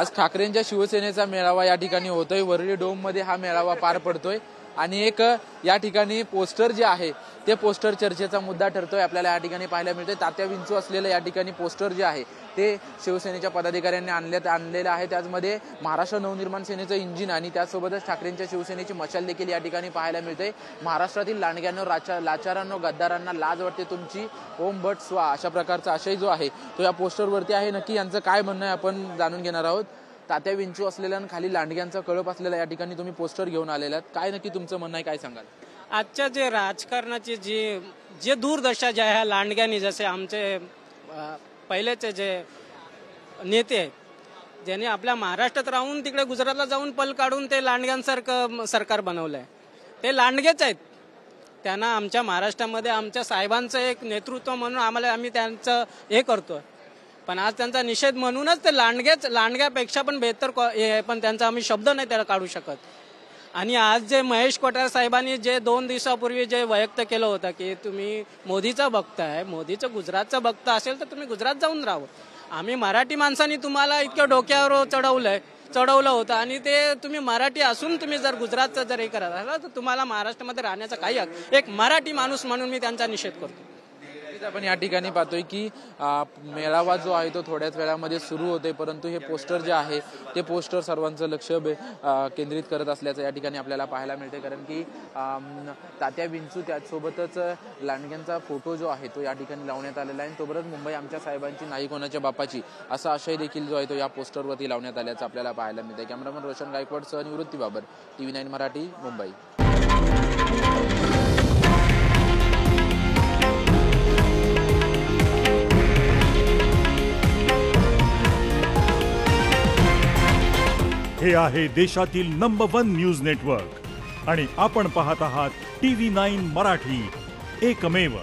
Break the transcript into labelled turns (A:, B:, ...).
A: आज ठाकरेंच्या शिवसेनेचा मेळावा या ठिकाणी होतोय। वरळी डोम मध्ये हा मेळावा पार पडतोय आणि एक या ठिकाणी पोस्टर जे आहे ते पोस्टर चर्चेचा मुद्दा ठरतोय। आपल्याला या ठिकाणी पाहायला मिळतोय तात्या विंचू असलेलं या ठिकाणी पोस्टर जे आहे ते शिवसेनेच्या पदाधिकाऱ्यांनी आणलेलं आहे। त्याचमध्ये महाराष्ट्र नवनिर्माण सेनेचं इंजिन आणि त्यासोबतच ठाकरेंच्या शिवसेनेची मशाल देखील या ठिकाणी पाहायला मिळते। महाराष्ट्रातील लांडग्यांवर लाचारांनो गद्दारांना लाज वाटते तुमची, ओम भट स्वा, अशा प्रकारचा आशय जो आहे तो या पोस्टरवरती आहे। नक्की यांचं काय म्हणणं आहे आपण जाणून घेणार आहोत। तात्या विंचू असलेल्या खाली लांडग्यांचा कळप असलेला या ठिकाणी तुम्ही पोस्टर घेऊन आलेला आहात, काय नक्की तुमचं म्हणणं आहे, काय सांगाल?
B: आजच्या जे राजकारणाची जे दूरदशा ज्या ह्या लांडग्यांनी, जसे आमचे पहिलेचे जे नेते आहेत ज्यांनी आपल्या महाराष्ट्रात राहून तिकडे गुजरातला जाऊन पल काढून ते लांडग्यांसारखं सरकार बनवलंय, ते लांडगेच आहेत। त्यांना आमच्या महाराष्ट्रामध्ये आमच्या साहेबांचं एक नेतृत्व म्हणून आम्ही त्यांचं हे करतोय, पण आज त्यांचा निषेध म्हणूनच ते लांडग्यापेक्षा पण बेहतर पण त्यांचा आम्ही शब्द नाही त्याला काढू शकत। आणि आज जे महेश कोठारे साहेबांनी जे 2 दिवसापूर्वी जे व्यक्त केलं होतं की तुम्ही मोदीचं बघताय, मोदीचं गुजरातचं बघता असेल तर तुम्ही गुजरात जाऊन राहावं, आम्ही मराठी माणसांनी तुम्हाला इतकं डोक्यावर चढवलं होतं आणि ते तुम्ही मराठी असून तुम्ही जर गुजरातचं जर हे करत असाल तर तुम्हाला महाराष्ट्रामध्ये राहण्याचा काही हक्क, एक मराठी माणूस म्हणून मी त्यांचा निषेध करतो।
A: आपण या ठिकाणी पाहतोय की मेळावा जो आहे तो थोड्याच वेळामध्ये सुरू होतोय, परंतु हे पोस्टर जे आहे ते पोस्टर सर्वांचं लक्ष केंद्रित करत असल्याचं या ठिकाणी आपल्याला पाहायला मिळते। कारण की तात्या विंचू त्याचसोबतच लांडग्यांचा फोटो जो आहे तो या ठिकाणी लावण्यात आलेला आहे। तोबरच मुंबई आमच्या साहेबांची, नाही कोणाच्या बापाची, असा आशय देखील जो आहे तो या पोस्टरवरती लावण्यात आल्याचं आपल्याला पाहायला मिळते। कॅमेरामन रोशन गायकवाड सह निवृत्ती बाबर, TV9 मराठी, मुंबई।
C: हे आहे देशातील नंबर 1 न्यूज नेटवर्क आणि आपण पाहत आहात TV9 मराठी, एकमेव।